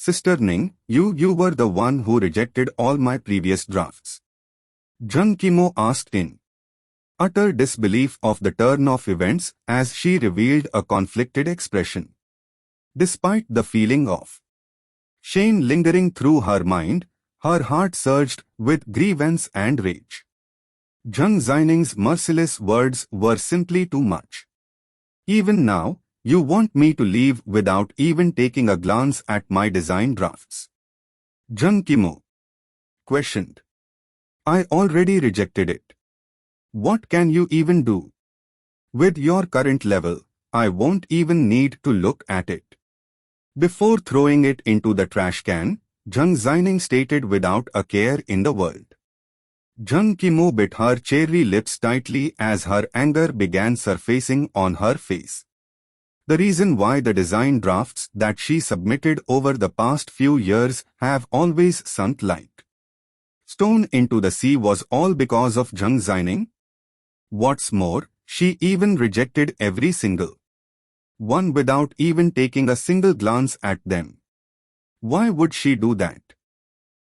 Sister Ning, you were the one who rejected all my previous drafts. Zhang Qimo asked in utter disbelief of the turn of events as she revealed a conflicted expression. Despite the feeling of shame lingering through her mind, her heart surged with grievance and rage. Zhang Zining's merciless words were simply too much. Even now, you want me to leave without even taking a glance at my design drafts? Zhang Qimo questioned. I already rejected it. What can you even do? With your current level, I won't even need to look at it. Before throwing it into the trash can, Zhang Zining stated without a care in the world. Zhang Qimo bit her cherry lips tightly as her anger began surfacing on her face. The reason why the design drafts that she submitted over the past few years have always sunk like stone into the sea was all because of Zhang Zining. What's more, she even rejected every single one without even taking a single glance at them. Why would she do that?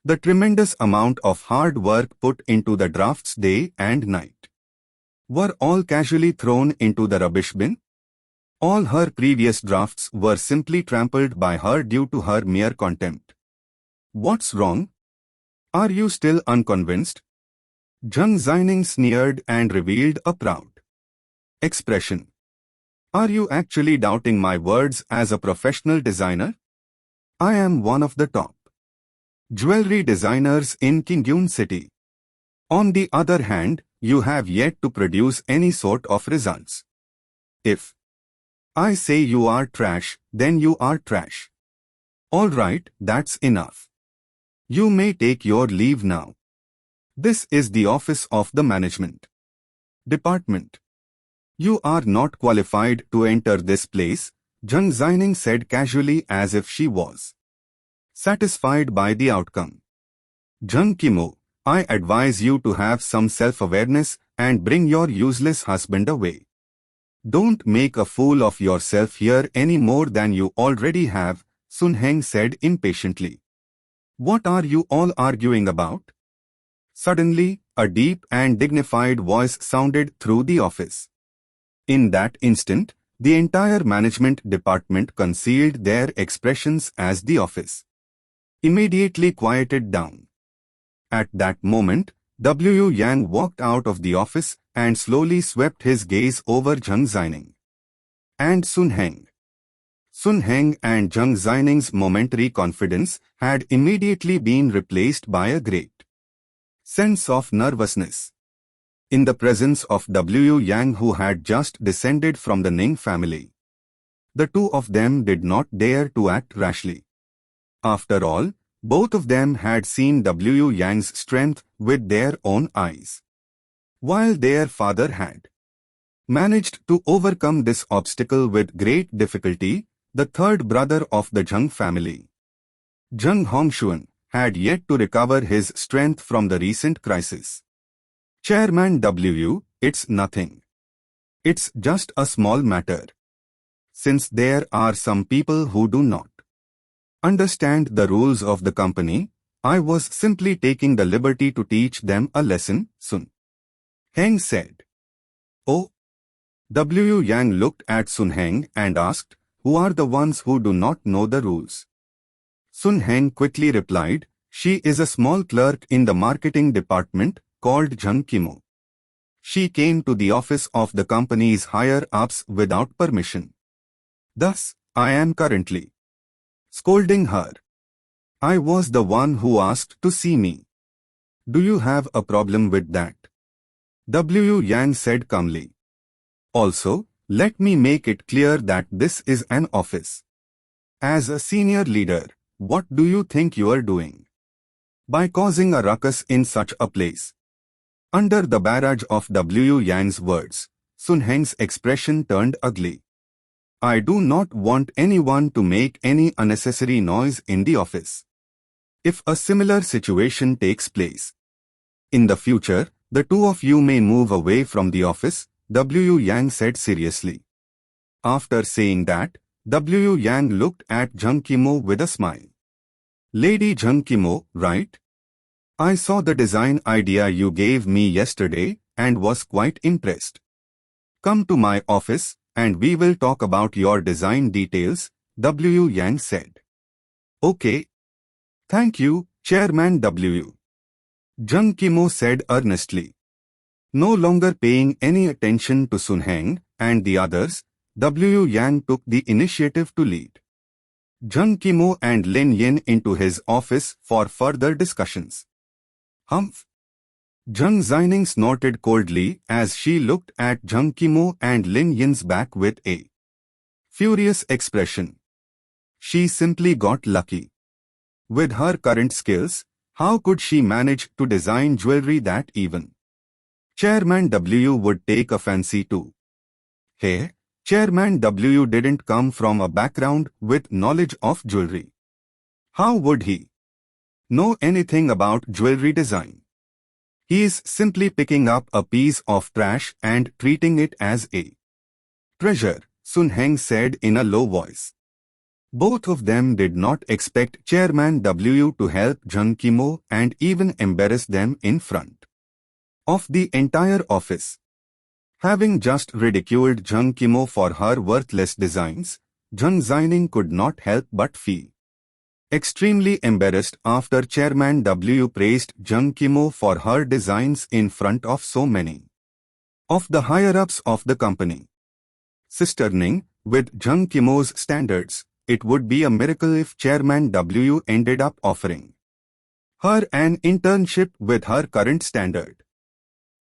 The tremendous amount of hard work put into the drafts day and night were all casually thrown into the rubbish bin? All her previous drafts were simply trampled by her due to her mere contempt. What's wrong? Are you still unconvinced? Zhang Zining sneered and revealed a proud expression. Are you actually doubting my words as a professional designer? I am one of the top jewelry designers in Qingyun City. On the other hand, you have yet to produce any sort of results. If I say you are trash, then you are trash. All right, that's enough. You may take your leave now. This is the office of the management department. You are not qualified to enter this place, Zhang Zining said casually as if she was satisfied by the outcome. Zhang Qimo, I advise you to have some self-awareness and bring your useless husband away. Don't make a fool of yourself here any more than you already have, Sun Heng said impatiently. What are you all arguing about? Suddenly, a deep and dignified voice sounded through the office. In that instant, the entire management department concealed their expressions as the office immediately quieted down. At that moment, W. Yang walked out of the office and slowly swept his gaze over Zhang Zining and Sun Heng. Sun Heng and Zhang Zining's momentary confidence had immediately been replaced by a great sense of nervousness. In the presence of W. Yang, who had just descended from the Ning family, the two of them did not dare to act rashly. After all, both of them had seen W. Yang's strength with their own eyes, while their father had managed to overcome this obstacle with great difficulty. The third brother of the Zhang family, Zhang Hongshuan, had yet to recover his strength from the recent crisis. Chairman W., it's nothing. It's just a small matter. Since there are some people who do not understand the rules of the company, I was simply taking the liberty to teach them a lesson, Sun Heng said. Oh. W. Yang looked at Sun Heng and asked, who are the ones who do not know the rules? Sun Heng quickly replied, she is a small clerk in the marketing department called Zhang Qimo. She came to the office of the company's higher-ups without permission. Thus, I am currently scolding her. I was the one who asked to see me. Do you have a problem with that? W. Yang said calmly. Also, let me make it clear that this is an office. As a senior leader, what do you think you are doing by causing a ruckus in such a place? Under the barrage of W. Yang's words, Sun Heng's expression turned ugly. I do not want anyone to make any unnecessary noise in the office. If a similar situation takes place in the future, the two of you may move away from the office, W. Yang said seriously. After saying that, W. Yang looked at Zhang Qimo with a smile. Lady Zhang Qimo, right? I saw the design idea you gave me yesterday and was quite impressed. Come to my office and we will talk about your design details, W. Yang said. Okay. Thank you, Chairman W. Zhang Qimo said earnestly. No longer paying any attention to Sun Heng and the others, W. Yang took the initiative to lead Zhang Qimo and Lin Yin into his office for further discussions. Humph! Zhang Zining snorted coldly as she looked at Zhang Qimo and Lin Yin's back with a furious expression. She simply got lucky. With her current skills, how could she manage to design jewelry that even Chairman W would take a fancy to? Hey, Chairman W didn't come from a background with knowledge of jewelry. How would he know anything about jewelry design? He is simply picking up a piece of trash and treating it as a treasure, Sun Heng said in a low voice. Both of them did not expect Chairman W to help Zhang Qimo and even embarrass them in front of the entire office. Having just ridiculed Zhang Qimo for her worthless designs, Zhang Zining could not help but feel extremely embarrassed after Chairman W praised Zhang Qimo for her designs in front of so many of the higher-ups of the company. Sister Ning, with Zhang Qimo's standards, it would be a miracle if Chairman W ended up offering her an internship with her current standard.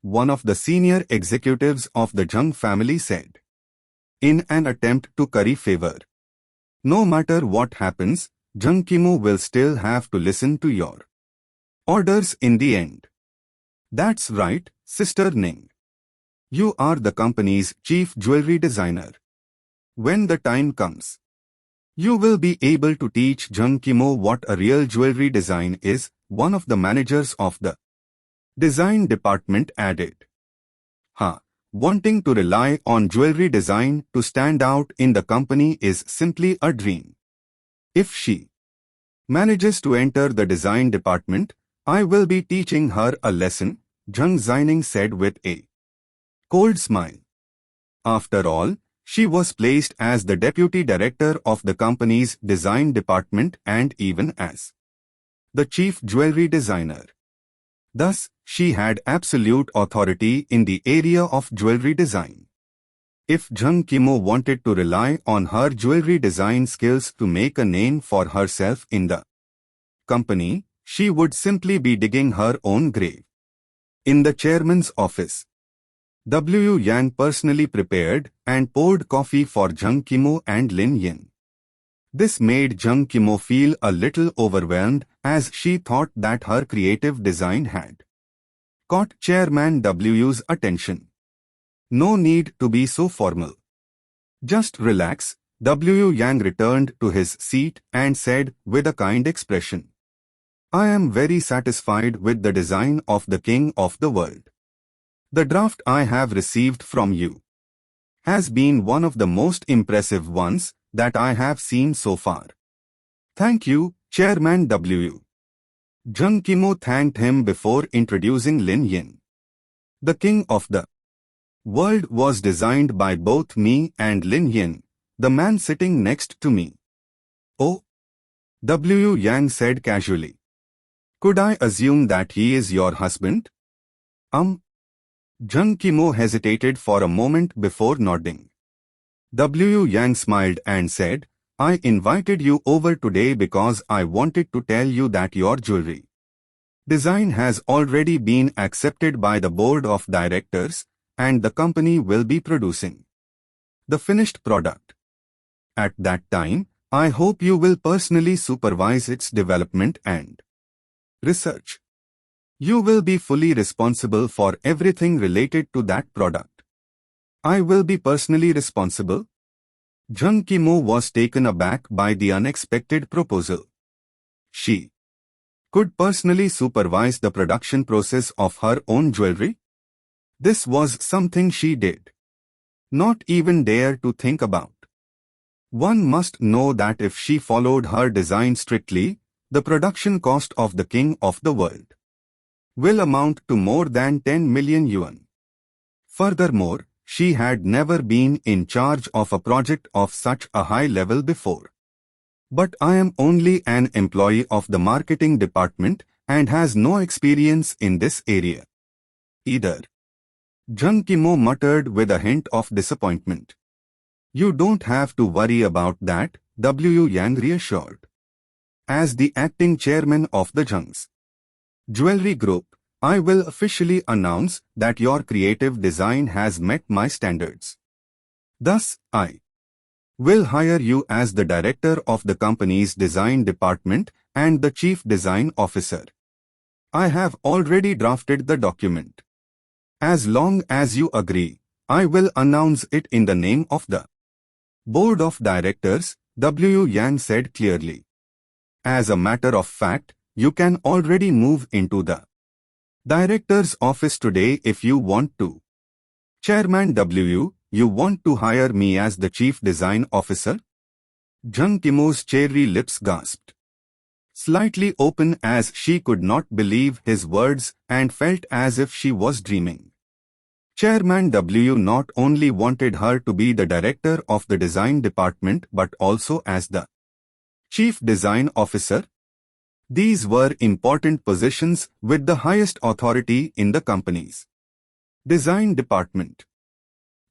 One of the senior executives of the Zhang family said, in an attempt to curry favor. No matter what happens, Zhang Qimo will still have to listen to your orders in the end. That's right, Sister Ning. You are the company's chief jewelry designer. When the time comes, you will be able to teach Zhang Qimo what a real jewelry design is, one of the managers of the design department added. Wanting to rely on jewelry design to stand out in the company is simply a dream. If she manages to enter the design department, I will be teaching her a lesson, Zhang Zining said with a cold smile. After all, she was placed as the deputy director of the company's design department and even as the chief jewelry designer. Thus, she had absolute authority in the area of jewelry design. If Zhang Qimo wanted to rely on her jewelry design skills to make a name for herself in the company, she would simply be digging her own grave. In the chairman's office, W. Yang personally prepared and poured coffee for Zhang Qimo and Lin Yin. This made Zhang Qimo feel a little overwhelmed as she thought that her creative design had caught Chairman W's attention. No need to be so formal. Just relax, W. Yang returned to his seat and said with a kind expression. I am very satisfied with the design of the king of the world. The draft I have received from you has been one of the most impressive ones that I have seen so far. Thank you, Chairman W. Zhang Qimo thanked him before introducing Lin Yin. The king of the world was designed by both me and Lin Yin, the man sitting next to me. Oh, W. Yang said casually. Could I assume that he is your husband? Zhang Qimo hesitated for a moment before nodding. W. Yang smiled and said, I invited you over today because I wanted to tell you that your jewelry design has already been accepted by the board of directors and the company will be producing the finished product. At that time, I hope you will personally supervise its development and research. You will be fully responsible for everything related to that product. I will be personally responsible. Zhang Qimo was taken aback by the unexpected proposal. She could personally supervise the production process of her own jewelry? This was something she did not even dare to think about. One must know that if she followed her design strictly, the production cost of the king of the world will amount to more than 10 million yuan. Furthermore, she had never been in charge of a project of such a high level before. But I am only an employee of the marketing department and has no experience in this area either. Zhang Qimo muttered with a hint of disappointment. You don't have to worry about that, W. Yang reassured. As the acting chairman of the Zhang's Jewelry Group, I will officially announce that your creative design has met my standards. Thus, I will hire you as the director of the company's design department and the chief design officer. I have already drafted the document. As long as you agree, I will announce it in the name of the board of directors, W. Yang said clearly. As a matter of fact, you can already move into the director's office today if you want to. Chairman W., you want to hire me as the chief design officer? Zhang Qimo's cherry lips gasped, slightly open as she could not believe his words and felt as if she was dreaming. Chairman W not only wanted her to be the director of the design department but also as the chief design officer. These were important positions with the highest authority in the company's design department.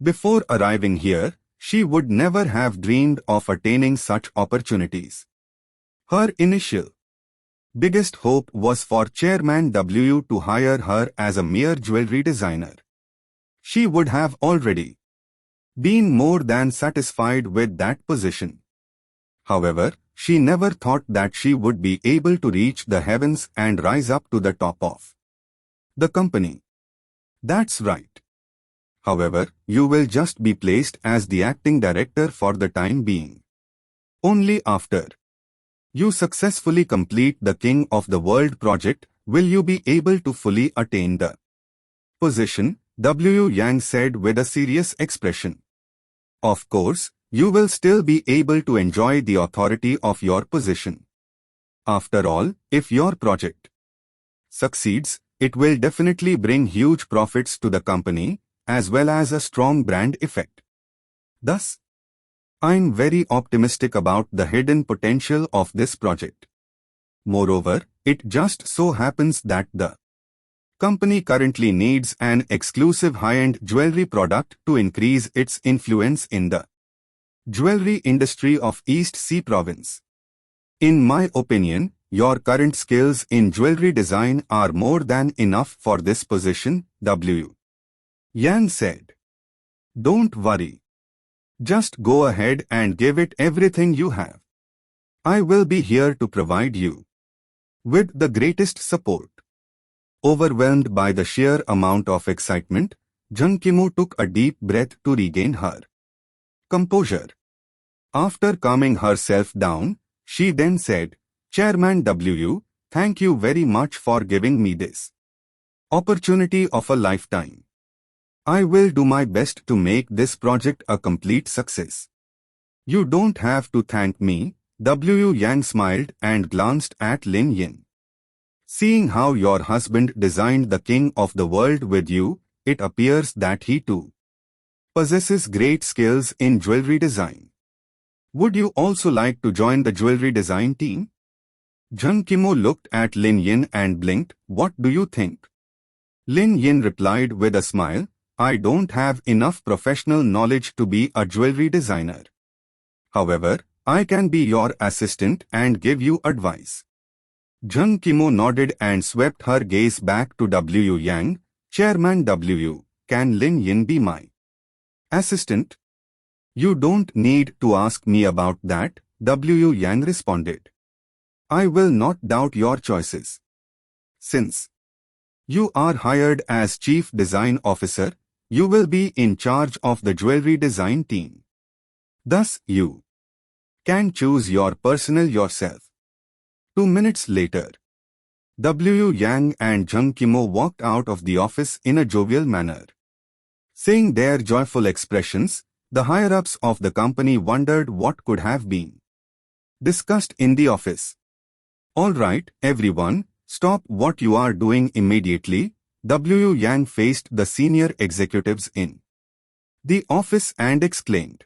Before arriving here, she would never have dreamed of attaining such opportunities. Her initial biggest hope was for Chairman W to hire her as a mere jewelry designer. She would have already been more than satisfied with that position. However, she never thought that she would be able to reach the heavens and rise up to the top of the company. That's right. However, you will just be placed as the acting director for the time being. Only after you successfully complete the King of the World project will you be able to fully attain the position, W. Yang said with a serious expression. Of course, you will still be able to enjoy the authority of your position. After all, if your project succeeds, it will definitely bring huge profits to the company, as well as a strong brand effect. Thus, I'm very optimistic about the hidden potential of this project. Moreover, it just so happens that the company currently needs an exclusive high-end jewelry product to increase its influence in the jewelry industry of East Sea Province. In my opinion, your current skills in jewelry design are more than enough for this position, W. Yang said. Don't worry. Just go ahead and give it everything you have. I will be here to provide you with the greatest support. Overwhelmed by the sheer amount of excitement, Zhang Qimo took a deep breath to regain her composure. After calming herself down, she then said, Chairman W, thank you very much for giving me this opportunity of a lifetime. I will do my best to make this project a complete success. You don't have to thank me, W. Yang smiled and glanced at Lin Yin. Seeing how your husband designed the King of the World with you, it appears that he too possesses great skills in jewelry design. Would you also like to join the jewelry design team? Zhang Qimo looked at Lin Yin and blinked. What do you think? Lin Yin replied with a smile, I don't have enough professional knowledge to be a jewelry designer. However, I can be your assistant and give you advice. Zhang Qimo nodded and swept her gaze back to W. Yang. Chairman W, can Lin Yin be my assistant? You don't need to ask me about that, W. Yang responded. I will not doubt your choices. Since you are hired as Chief Design Officer, you will be in charge of the jewelry design team. Thus, you can choose your personnel yourself. 2 minutes later, W. Yang and Zhang Qimo walked out of the office in a jovial manner. Seeing their joyful expressions, the higher-ups of the company wondered what could have been discussed in the office. All right, everyone, stop what you are doing immediately. Wu Yang faced the senior executives in the office and exclaimed.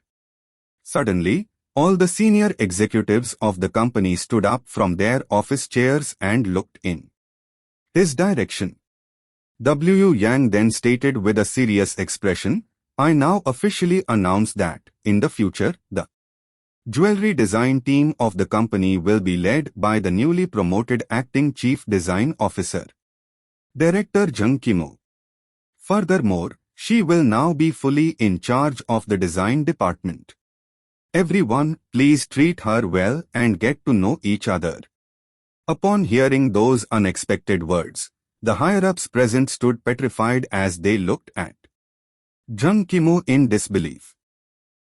Suddenly, all the senior executives of the company stood up from their office chairs and looked in his direction. Wu Yang then stated with a serious expression, I now officially announce that, in the future, the jewelry design team of the company will be led by the newly promoted acting chief design officer, Director Zhang Qimo. Furthermore, she will now be fully in charge of the design department. Everyone, please treat her well and get to know each other. Upon hearing those unexpected words, the higher-ups present stood petrified as they looked at Zhang Qimo in disbelief.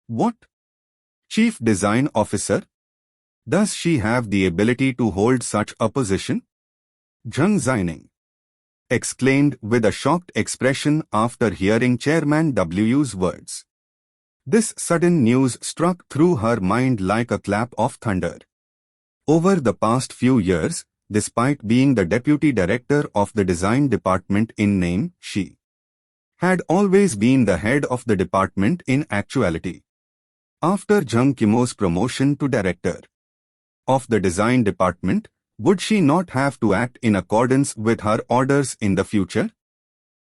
What? Chief Design Officer? Does she have the ability to hold such a position? Zhang Zining exclaimed with a shocked expression after hearing Chairman Wu's words. This sudden news struck through her mind like a clap of thunder. Over the past few years, despite being the deputy director of the design department in name, she had always been the head of the department in actuality. After Zhang Qimo's promotion to director of the design department, would she not have to act in accordance with her orders in the future?